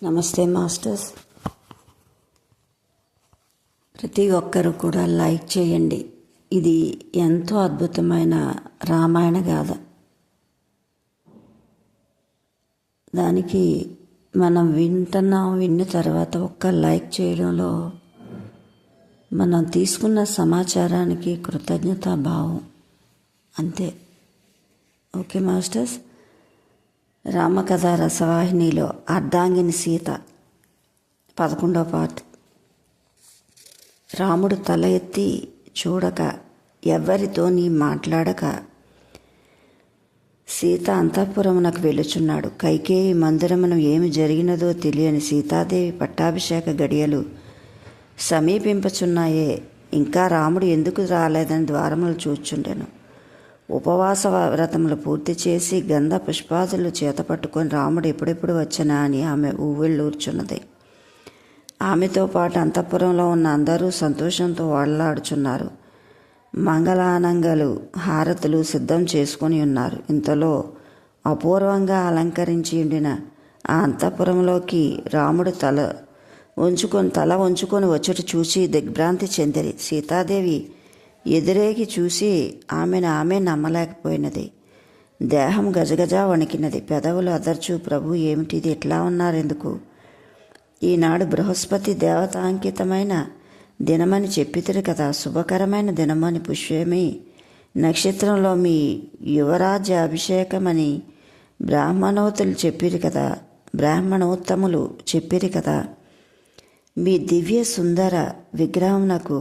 నమస్తే మాస్టర్స్. ప్రతి ఒక్కరూ కూడా లైక్ చేయండి. ఇది ఎంతో అద్భుతమైన రామాయణ గాథ. దానికి మనం విన్న తర్వాత ఒక్క లైక్ చేయడంలో మనం తీసుకున్న సమాచారానికి కృతజ్ఞతాభావం అంతే. Okay masters. రామకథ రసవాహినిలో అర్ధాంగిని సీత 11వ పార్ట్. రాముడు తల ఎత్తి చూడక ఎవ్వరితోని మాట్లాడక సీత అంతఃపురమునకు వెళ్ళుచున్నాడు. కైకేయి మందిరమును ఏమి జరిగినదో తెలియని సీతాదేవి పట్టాభిషేక గడియలు సమీపింపచున్నాయే, ఇంకా రాముడు ఎందుకు రాలేదని ద్వారములు చూచుండెను. ఉపవాస వ్రతములు పూర్తి చేసి గంధ పుష్పాదులు చేతపట్టుకొని రాముడు ఎప్పుడెప్పుడు వచ్చనా అని ఆమె ఊవిళ్ళూర్చున్నది. ఆమెతో పాటు అంతఃపురంలో ఉన్న అందరూ సంతోషంతో వాళ్లాడుచున్నారు. మంగళానంగలు హారతులు సిద్ధం చేసుకొని ఉన్నారు. ఇంతలో అపూర్వంగా అలంకరించి ఉండిన ఆ అంతఃపురంలోకి రాముడు తల వంచుకొని వచ్చుట చూసి దిగ్భ్రాంతి చెందిరి. సీతాదేవి ఎదురేగి చూసి ఆమె నమ్మలేకపోయినది. దేహం గజగజ వణికినది. పెదవులు అదర్చు, ప్రభు ఏమిటిది, ఎట్లా ఉన్నారెందుకు? ఈనాడు బృహస్పతి దేవతాంకితమైన దినమని చెప్పితిరి కదా, శుభకరమైన దినమని, పుష్యమి నక్షత్రంలో మీ యువరాజ్య అభిషేకమని బ్రాహ్మణోత్తములు చెప్పిరి కదా. మీ దివ్య సుందర విగ్రహమునకు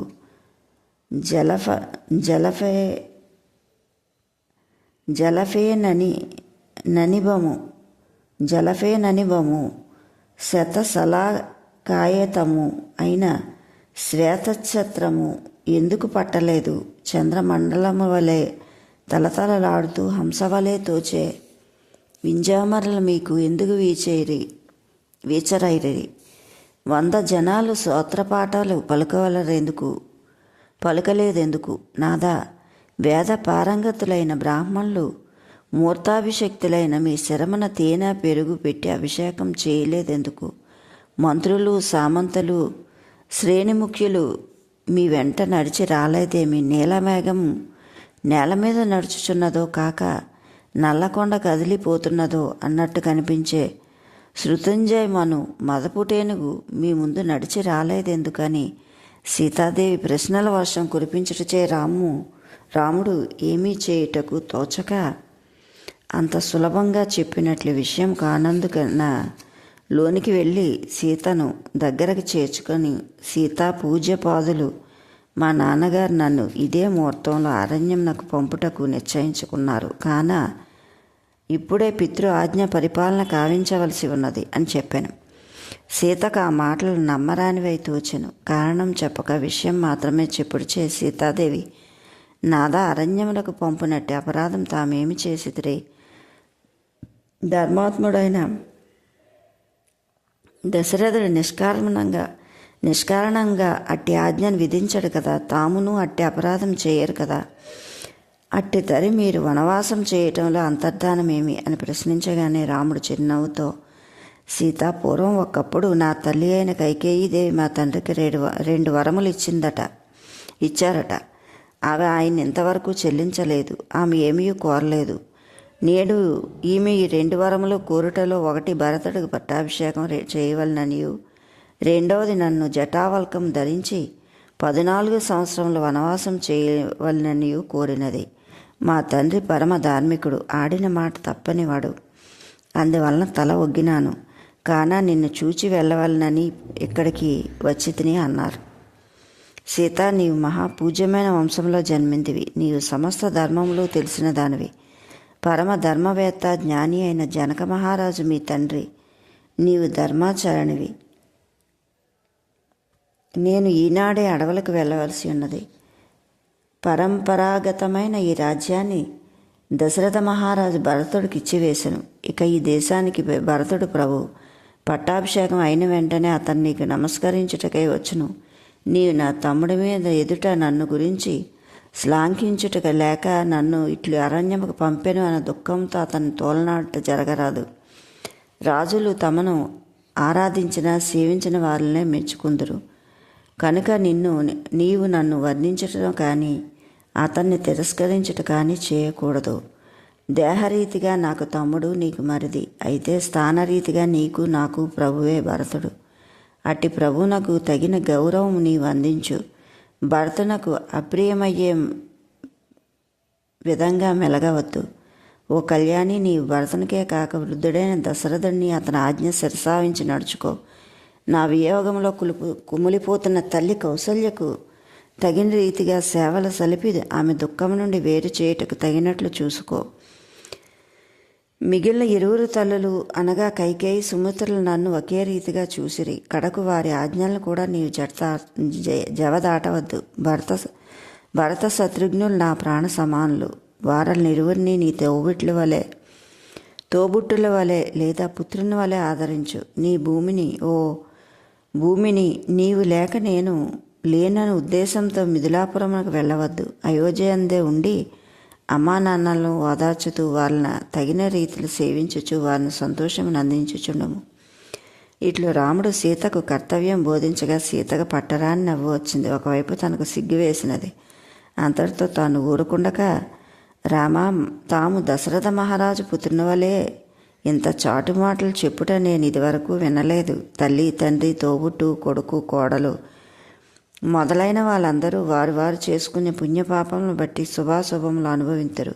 జలఫే ననిబము శతశలాకాయతము అయిన శ్వేతఛత్రము ఎందుకు పట్టలేదు? చంద్రమండలము వలె తలతలలాడుతూ హంసవలే తోచే వింజామరలు మీకు ఎందుకు వీచరైరి? 100 జనాలు స్తోత్రపాఠాలు పలుకలేదెందుకు? నాదా, వేద పారంగతులైన బ్రాహ్మణులు మూర్తాభిషక్తులైన మీ శరమన తేనె పెరుగు పెట్టి అభిషేకం చేయలేదెందుకు? మంత్రులు సామంతులు శ్రేణిముఖ్యులు మీ వెంట నడిచి రాలేదేమి? నీలమేఘం నేల మీద నడుచుచున్నదో కాక నల్లకొండ కదిలిపోతున్నదో అన్నట్టు కనిపించే శృతుంజయమను మదపుటేనుగు మీ ముందు నడిచి రాలేదెందుకని సీతాదేవి ప్రశ్నల వర్షం కురిపించుటచే రాముడు ఏమీ చేయుటకు తోచక అంత సులభంగా చెప్పినట్లు విషయం కానందుకన్నా లోనికి వెళ్ళి సీతను దగ్గరకు చేర్చుకొని, సీతా పూజ్యపాదులు మా నాన్నగారు నన్ను ఇదే ముహూర్తంలో అరణ్యంనకు పంపుటకు నిశ్చయించుకున్నారు కాన ఇప్పుడే పితృ ఆజ్ఞ పరిపాలన కావించవలసి ఉన్నది అని చెప్పాను. సీతకు ఆ మాటలు నమ్మరానివై తోచెను. కారణం చెప్పక విషయం మాత్రమే చెప్పుడుచే సీతాదేవి, నాదా, అరణ్యములకు పంపునట్టు అపరాధం తామేమి చేసిదిరే? ధర్మాత్ముడైన దశరథుడు నిష్కారణంగా అట్టి ఆజ్ఞను విధించడు కదా, తామును అట్టి అపరాధం చేయరు కదా. అట్టి తరి మీరు వనవాసం చేయటంలో అంతర్ధానమేమి అని ప్రశ్నించగానే రాముడు చిరునవ్వుతో, సీత, పూర్వం ఒకప్పుడు నా తల్లి అయిన కైకేయీదేవి మా తండ్రికి 2 వరములు ఇచ్చారట. అవి ఆయన ఇంతవరకు చెల్లించలేదు. ఆమె ఏమీ కోరలేదు. నేడు ఈమె ఈ 2 వరములు కోరుటలో ఒకటి భరతుడికి పట్టాభిషేకం చేయవలననియు, రెండవది నన్ను జటావల్కం ధరించి 14 సంవత్సరముల వనవాసం చేయవలననియు కోరినది. మా తండ్రి పరమ ధార్మికుడు, ఆడిన మాట తప్పనివాడు. అందువలన తల ఒగ్గినాను. కానా నిన్ను చూచి వెళ్ళవలనని ఇక్కడికి వచ్చి తిని అన్నారు. సీత, నీవు మహాపూజ్యమైన వంశంలో జన్మిందివి. నీవు సమస్త ధర్మములు తెలిసిన దానివి. పరమ ధర్మవేత్త జ్ఞాని అయిన జనక మహారాజు మీ తండ్రి. నీవు ధర్మాచరణివి. నేను ఈనాడే అడవులకు వెళ్ళవలసి ఉన్నది. పరంపరాగతమైన ఈ రాజ్యాన్ని దశరథ మహారాజు భరతుడికి ఇచ్చివేశను. ఇక ఈ దేశానికి భరతుడు ప్రభు. పట్టాభిషేకం అయిన వెంటనే అతను నీకు నమస్కరించుటకై వచ్చును. నీవు నా తమ్ముడి మీద ఎదుట నన్ను గురించి శ్లాఘించుటక లేక నన్ను ఇట్లు అరణ్యముకు పంపెను అన్న దుఃఖంతో అతన్ని తోలనాట జరగరాదు. రాజులు తమను ఆరాధించిన సేవించిన వారినే మెచ్చుకుందురు. కనుక నీవు నన్ను వర్ణించటం కానీ అతన్ని తిరస్కరించట కానీ చేయకూడదు. దేహరీతిగా నాకు తమ్ముడు, నీకు మరిది, అయితే స్థానరీతిగా నీకు నాకు ప్రభువే భరతుడు. అట్టి ప్రభువునకు తగిన గౌరవం నీవు అందించు. భరతునకు అప్రియమయ్యే విధంగా మెలగవద్దు. ఓ కళ్యాణి, నీవు భరతునికే కాక వృద్ధుడైన దశరథుడిని అతని ఆజ్ఞ శిరసావించి నడుచుకో. నా వియోగంలో కుమిలిపోతున్న తల్లి కౌసల్యకు తగిన రీతిగా సేవలు సలిపి ఆమె దుఃఖం నుండి వేరు చేయుటకు తగినట్లు చూసుకో. మిగిలిన ఇరువురు తల్లులు అనగా కైకేయి, సుమిత్రులు నన్ను ఒకే రీతిగా చూసిరి. కడకు వారి ఆజ్ఞలను కూడా నీవు జవదాటవద్దు. భరత శత్రుఘ్నులు నా ప్రాణ సమానులు. వారిని ఇరువురిని నీ తోబుట్టుల వలె లేదా పుత్రుని వలె ఆదరించు. నీ భూమిని నీవు లేక నేను లేనని ఉద్దేశంతో మిథిలాపురమునకు వెళ్ళవద్దు. అయోధ్యందే ఉండి అమ్మా నాన్నలను ఓదార్చుతూ వాళ్ళని తగిన రీతిలో సేవించుచు వారిని సంతోషమును అందించుచుండము. ఇట్లు రాముడు సీతకు కర్తవ్యం బోధించగా సీతకు పట్టరాని నవ్వు వచ్చింది. ఒకవైపు తనకు సిగ్గు వేసినది. అంతటితో తాను ఊరుకుండక, రామా, తాము దశరథ మహారాజు పుత్రుని వలె ఇంత చాటు మాటలు చెప్పుట నేను ఇదివరకు వినలేదు. తల్లి, తండ్రి, తోబుట్టు, కొడుకు, కోడలు మొదలైన వాళ్ళందరూ వారు చేసుకునే పుణ్యపాపములను బట్టి శుభాశుభములు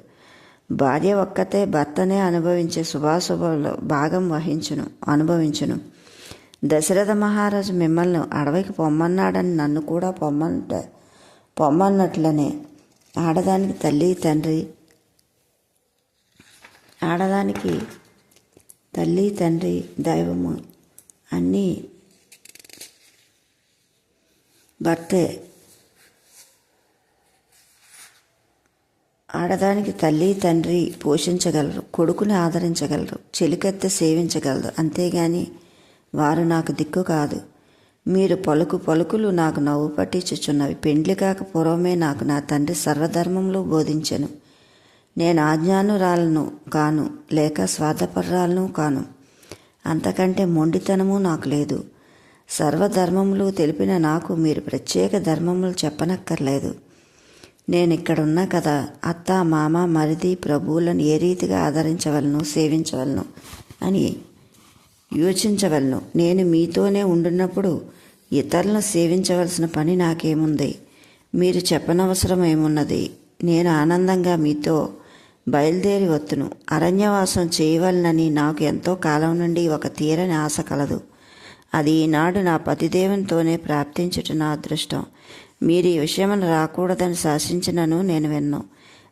భార్య ఒక్కతే భర్తనే అనుభవించే శుభాశుభంలో భాగం అనుభవించును. దశరథ మహారాజు మిమ్మల్ని అడవికి పొమ్మన్నాడని నన్ను కూడా పొమ్మన్నట్లనే ఆడదానికి తల్లి తండ్రి దైవము అన్నీ భర్తే. ఆడదానికి తల్లి తండ్రి పోషించగలరు, కొడుకుని ఆదరించగలరు, చెలికత్తె సేవించగలరు. అంతేగాని వారు నాకు దిక్కు కాదు. మీరు పలుకులు నాకు నవ్వు పట్టించుచున్నవి. పెండ్లి కాక పూర్వమే నాకు నా తండ్రి సర్వధర్మంలో బోధించెను. నేను ఆజ్ఞానురాలను కాను, లేక స్వార్థపరురాలను కాను. అంతకంటే మొండితనము నాకు లేదు. సర్వధర్మములు తెలిపిన నాకు మీరు ప్రత్యేక ధర్మములు చెప్పనక్కర్లేదు. నేను ఇక్కడున్నా కదా, అత్త, మామ, మరిది, ప్రభువులను ఏ రీతిగా ఆదరించవలను, సేవించవలను అని యోచించవలను. నేను మీతోనే ఉండున్నప్పుడు ఇతరులను సేవించవలసిన పని నాకేముంది? మీరు చెప్పనవసరం ఏమున్నది? నేను ఆనందంగా మీతో బయలుదేరి వత్తును. అరణ్యవాసం చేయవలనని నాకు ఎంతో కాలం నుండి ఒక తీరని ఆశ కలదు. అది ఈనాడు నా పతిదేవునితోనే ప్రాప్తించుట నా అదృష్టం. మీరు ఈ విషయమును రాకూడదని శాసించినను నేను విన్ను.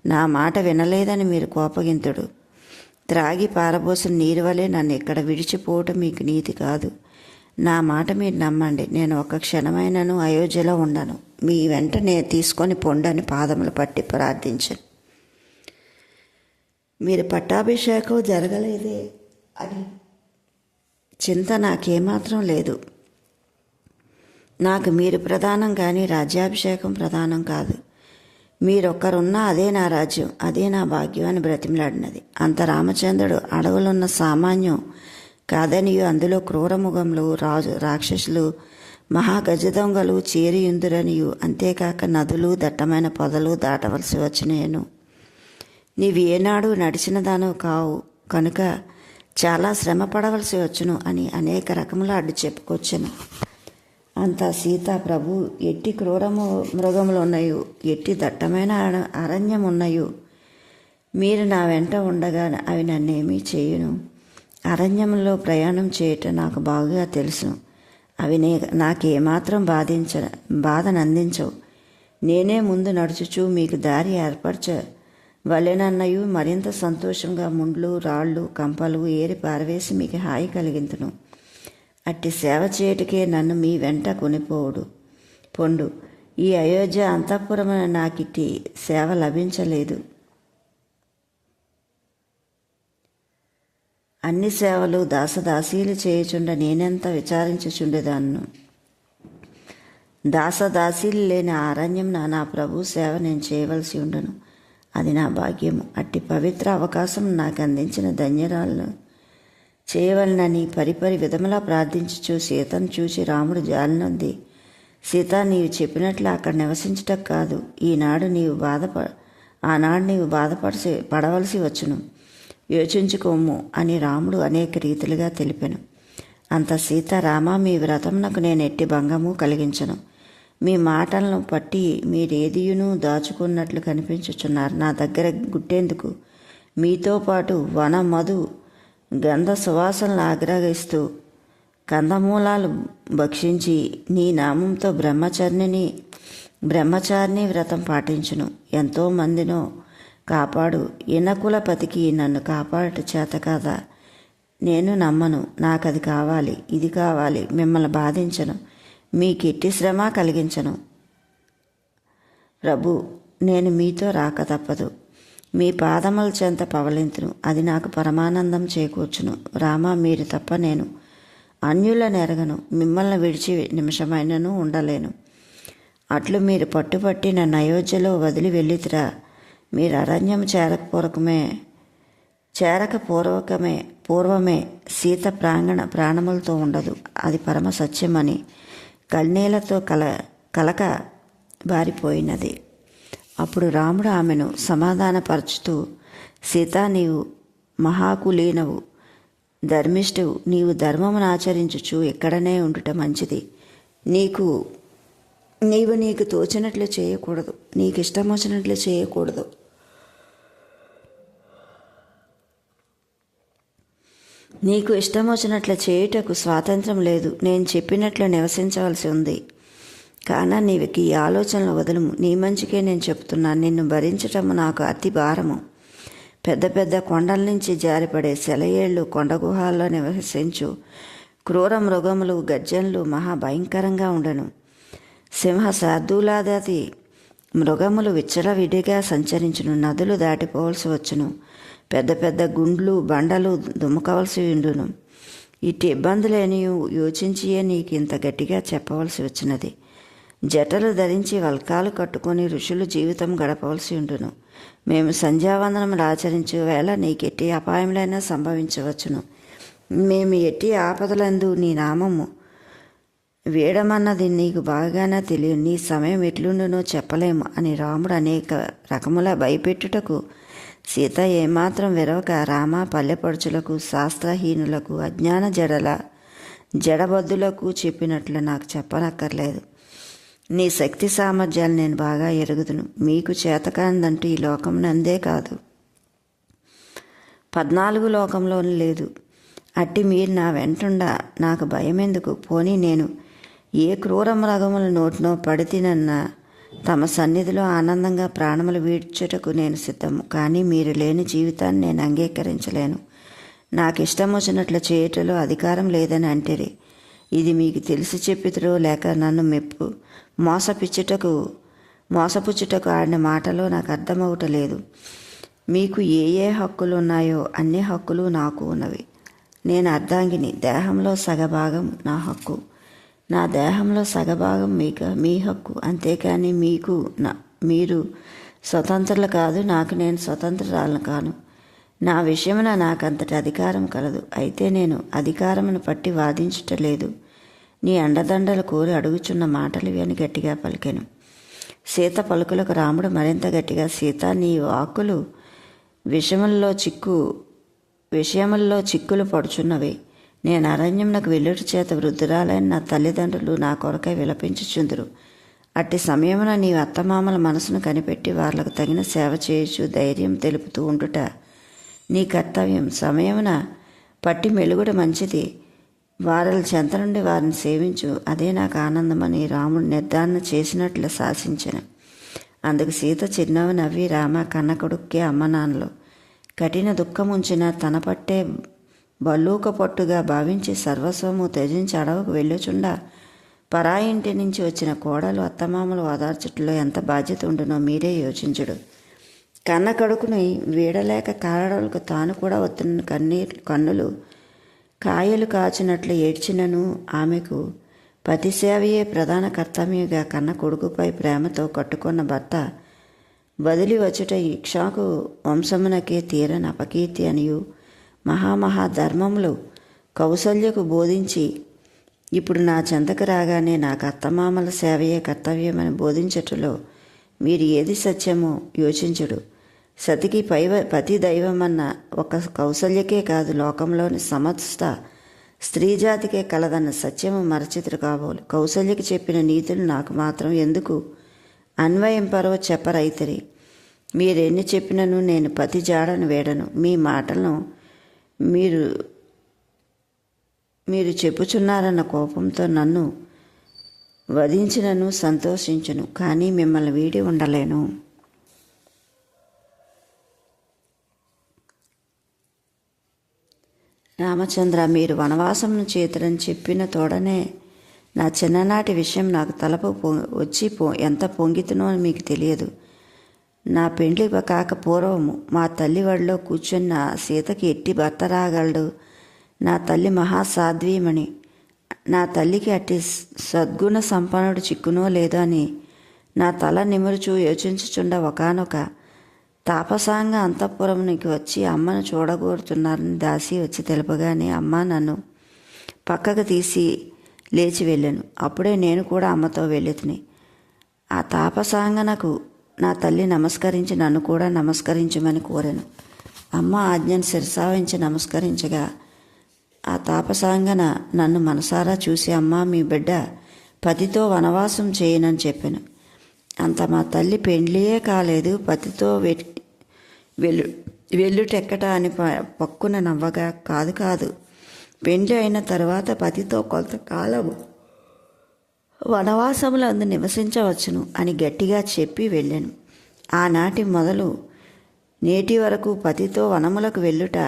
నా మాట వినలేదని మీరు కోపగింతుడు. త్రాగి పారబోసిన నీరు వలె నన్ను ఇక్కడ విడిచిపోవటం మీకు నీతి కాదు. నా మాట మీరు నమ్మండి. నేను ఒక్క క్షణమైనను అయోధ్యలో ఉండను. మీ వెంటనే తీసుకొని పొండని పాదములు పట్టి ప్రార్థించను. మీరు పట్టాభిషేకం జరగలేదే అని చింత నాకేమాత్రం లేదు. నాకు మీరు ప్రధానం కానీ రాజ్యాభిషేకం ప్రధానం కాదు. మీరొక్కరున్నా అదే నా రాజ్యం, అదే నా భాగ్యం అని బ్రతిమలాడినది. అంత రామచంద్రుడు అడవులున్న సామాన్యం కాదనియు, అందులో క్రూరముఖములు, రాక్షసులు, మహాగజదొంగలు చేరియుందురనియు, అంతేకాక నదులు, దట్టమైన పొదలు దాటవలసి వచ్చినాను. నీవు ఏనాడు నడిచిన దానవు కావు కనుక చాలా శ్రమ పడవలసి వచ్చును అని అనేక రకముల అడ్డు చెప్పుకొచ్చాను. అంత సీత, ప్రభు, ఎట్టి మృగములు ఉన్నాయో, ఎట్టి దట్టమైన అరణ్యం ఉన్నాయో, మీరు నా వెంట ఉండగా అవి నన్నేమీ చేయును. అరణ్యంలో ప్రయాణం చేయటం నాకు బాగా తెలుసు. అవి నాకేమాత్రం బాధనందించవు. నేనే ముందు నడుచుచూ మీకు దారి ఏర్పరచవలెనన్నయు మరింత సంతోషంగా ముండ్లు, రాళ్ళు, కంపలు ఏరి పారవేసి మీకు హాయి కలిగింతును. అట్టి సేవ చేయుటకే నన్ను మీ వెంట పొండు. ఈ అయోధ్య అంతఃపురమున నాకిట్టి సేవ లభించలేదు. అన్ని సేవలు దాసదాసీలు చేయుచుండ నేనెంత విచారించుచుండేదాన్ను. దాసదాసీలు లేని అరణ్యం నా ప్రభు సేవ నేను చేయవలసి ఉండను. అది నా భాగ్యము. అట్టి పవిత్ర అవకాశం నాకు అందించిన ధన్యరాలను చేయవలనని పరిపరి విధములా ప్రార్థించుచు సీతను చూచి రాముడు జాలినొంది, సీత, నీవు చెప్పినట్లు అక్కడ నివసించటం కాదు, ఆనాడు నీవు పడవలసి వచ్చును, యోచించుకోము అని రాముడు అనేక రీతులుగా తెలిపెను. అంత సీత, రామ, మీ వ్రతమునకు నేను ఎట్టి భంగము కలిగించను. మీ మాటలను పట్టి మీరేదియును దాచుకున్నట్లు కనిపించుచున్నారు. నా దగ్గర గుట్టేందుకు? మీతో పాటు వన మధు గంధ సువాసనలు ఆగ్రహిస్తూ కందమూలాలు భక్షించి నీ నామంతో బ్రహ్మచారిణి వ్రతం పాటించును. ఎంతోమందినో కాపాడు ఇనకులపతికి నన్ను కాపాడట చేత కాదా? నేను నమ్మను. నాకది కావాలి, ఇది కావాలి. మిమ్మల్ని బాధించను, మీకెట్టి శ్రమ కలిగించను. ప్రభు, నేను మీతో రాక తప్పదు. మీ పాదముల చెంత పవలింతును, అది నాకు పరమానందం చేకూర్చును. రామ, మీరు తప్ప నేను అన్యులను ఎరగను. మిమ్మల్ని విడిచి నిమిషమైనను ఉండలేను. అట్లు మీరు పట్టుపట్టి నన్ను అయోధ్యలో వదిలి వెళ్ళితిరా. మీరు అరణ్యం చేరక పూర్వమే సీత ప్రాణములతో ఉండదు. అది పరమ సత్యమని కన్నీళ్లతో కలక బారిపోయినది. అప్పుడు రాముడు ఆమెను సమాధానపరచుతూ, సీత, నీవు మహాకులీనవు, ధర్మిష్ఠువు. నీవు ధర్మమును ఆచరించుచు ఎక్కడనే ఉండుట మంచిది. నీకు తోచినట్లు చేయకూడదు, నీకు ఇష్టం వచ్చినట్లు చేయకూడదు. నీకు ఇష్టం వచ్చినట్లు చేయుటకు స్వాతంత్రం లేదు. నేను చెప్పినట్లు నివసించవలసి ఉంది. కాన నీవికి ఈ ఆలోచనలు వదలము. నీ మంచికే నేను చెప్తున్నాను. నిన్ను భరించటము నాకు అతి భారము. పెద్ద పెద్ద కొండల నుంచి జారిపడే సెలయేళ్ళు, కొండగుహాల్లో నివసించు క్రూర మృగములు, గర్జనలు మహాభయంకరంగా ఉండను. సింహ శార్దూలాది మృగములు విచ్చలవిడిగా సంచరించును. నదులు దాటిపోవలసి వచ్చును. పెద్ద పెద్ద గుండ్లు, బండలు దుమ్మకవలసి ఉండును. ఇటు ఇబ్బందులేని యోచించియే నీకు ఇంత గట్టిగా చెప్పవలసి వచ్చినది. జటలు ధరించి వల్కాలు కట్టుకొని ఋషులు జీవితం గడపవలసి ఉండును. మేము సంధ్యావందనములు ఆచరించే వేళ నీకెట్టి అపాయములైనా సంభవించవచ్చును. మేము ఎట్టి ఆపదలందు నీ నామము వేడమన్నది నీకు బాగానే తెలియదు. నీ సమయం ఎట్లుండునో చెప్పలేము అని రాముడు అనేక రకముల భయపెట్టుటకు సీత ఏమాత్రం విరవక, రామ, పల్లెపడుచులకు, శాస్త్రహీనులకు, అజ్ఞాన జడబద్దులకు చెప్పినట్లు నాకు చెప్పనక్కర్లేదు. నీ శక్తి సామర్థ్యాలు నేను బాగా ఎరుగుదును. మీకు చేతకానిదంటూ ఈ లోకం నందే కాదు, 14 లోకంలోనూ లేదు. అట్టి మీరు నా వెంటుండా నాకు భయం ఎందుకు? పోనీ నేను ఏ క్రూర మృగముల నోటినో పడితినన్న తమ సన్నిధిలో ఆనందంగా ప్రాణములు వీడ్చుటకు నేను సిద్ధము. కానీ మీరు లేని జీవితాన్ని నేను అంగీకరించలేను. నాకు ఇష్టం వచ్చినట్లు చేయటంలో అధికారం లేదని అంటేరి. ఇది మీకు తెలిసి చెప్పితురో లేక నన్ను మోసపుచ్చుటకు ఆడిన మాటలో నాకు అర్థమవుటలేదు. మీకు ఏ హక్కులు ఉన్నాయో అన్ని హక్కులు నాకు ఉన్నవి. నేను అర్ధాంగిని. దేహంలో సగభాగం నా హక్కు. నా దేహంలో సగభాగం మీ హక్కు. అంతేకాని మీరు స్వతంత్రులు కాదు, నాకు నేను స్వతంత్రురాలను కాను. నా విషయమున నాకంతటి అధికారం కలదు. అయితే నేను అధికారమును పట్టి వాదించటలేదు. నీ అండదండలు కోరి అడుగుచున్న మాటలు అని గట్టిగా పలికెను. సీత పలుకులకు రాముడు మరింత గట్టిగా, సీత, నీ వాక్కులు విషయముల్లో చిక్కులు పడుచున్నవి. నేను అరణ్యమునకు వెళ్ళుట చేత వృద్ధురాలైన నా తల్లిదండ్రులు నా కొరకై విలపించుచుందురు. అట్టి సమయమున నీ అత్తమామల మనసును కనిపెట్టి వాళ్లకు తగిన సేవ చేయొచ్చు ధైర్యం తెలుపుతూ ఉండుట నీ కర్తవ్యం. సమయమున పట్టి మెలుగుట మంచిది. వారల చెంత నుండి వారిని సేవించు, అదే నాకు ఆనందమని రాముడు నిర్ధారణ చేసినట్లు శాసించెను. అందుకు సీత చిరునవ్వు నవ్వి, రామ, కన్న కొడుక్కే అమ్మ నాన్నలు కఠిన దుఃఖముంచిన తన పట్టే బల్లూక పట్టుగా భావించి సర్వస్వము త్యజించి అడవుకు వెళ్ళుచుండా పరాయి ఇంటి నుంచి వచ్చిన కోడలు అత్తమామలు ఓదార్చుట్లో ఎంత బాధ్యత ఉండునో మీరే యోచించుడు. కన్న కడుకుని వీడలేక కారడలకు తాను కూడా వస్తున్న కన్నులు కాయలు కాచినట్లు ఏడ్చినను ఆమెకు పతిసేవయే ప్రధాన కర్తవ్యంగా కన్న కొడుకుపై ప్రేమతో కట్టుకున్న భర్త వదిలి వచ్చుట ఇక్షాకు వంశమునకే తీరని అపకీర్తి అనియు మహాధర్మములు కౌసల్యకు బోధించి ఇప్పుడు నా చెంతకు రాగానే నాకు అత్తమామల సేవయే కర్తవ్యమని బోధించటంలో మీరు ఏది సత్యమో యోచించుడు. సతికి పతి దైవమన్న ఒక కౌసల్యకే కాదు, లోకంలోని సమస్త స్త్రీజాతికే కలదన్న సత్యము మరచితురు కాబోలు. కౌసల్యకి చెప్పిన నీతులు నాకు మాత్రం ఎందుకు అన్వయింపరో చెప్పరైతరి. మీరెన్ని చెప్పినను నేను పతి జాడను వేడను. మీ మాటలను మీరు చెప్పుచున్నారన్న కోపంతో నన్ను వధించినను సంతోషించును, కానీ మిమ్మల్ని వీడి ఉండలేను. రామచంద్ర, మీరు వనవాసమును చేతులని చెప్పిన తోడనే నా చిన్ననాటి విషయం నాకు తలపు వచ్చి ఎంత పొంగితునో అని మీకు తెలియదు. నా పెండ్లి కాక పూర్వము మా తల్లి వడిలో కూర్చున్న సీతకి ఎట్టి భర్త రాగలడు. నా తల్లి మహాసాధ్వీమణి. నా తల్లికి అట్టి సద్గుణ సంపన్నుడు చిక్కునో లేదో అని నా తల నిమురుచూ యోచించుచుండ ఒకనొక తాపసాంగ అంతఃపురంకి వచ్చి అమ్మను చూడగోరుతున్నారని దాసి వచ్చి తెలుపగానే అమ్మ నన్ను పక్కకు తీసి లేచి వెళ్ళాను. అప్పుడే నేను కూడా అమ్మతో వెళ్ళితిని. ఆ తాపసాంగనకు నా తల్లి నమస్కరించి నన్ను కూడా నమస్కరించమని కోరాను. అమ్మ ఆజ్ఞను శిరసావించి నమస్కరించగా ఆ తాపసాంగన నన్ను మనసారా చూసి, అమ్మ మీ బిడ్డ పతితో వనవాసం చేయనని చెప్పాను. అంత మా తల్లి పెండ్లియే కాలేదు, పతితో వెల్లుటెక్కట అని పక్కున నవ్వగా, కాదు పెండ్లి అయిన తర్వాత పతితో కొంతకాలము వనవాసములందు నివసించవచ్చును అని గట్టిగా చెప్పి వెళ్ళాను. ఆనాటి మొదలు నేటి వరకు పతితో వనములకు వెళ్ళుట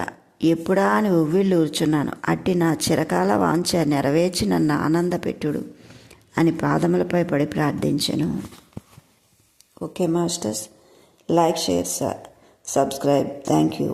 ఎప్పుడా అని ఉవ్విళ్ళూర్చున్నాను. అట్టి నా చిరకాల వాంఛ నెరవేర్చి నన్ను ఆనందపెట్టుడు అని పాదములపై పడి ప్రార్థించాను. Okay masters, like, share, subscribe. Thank you.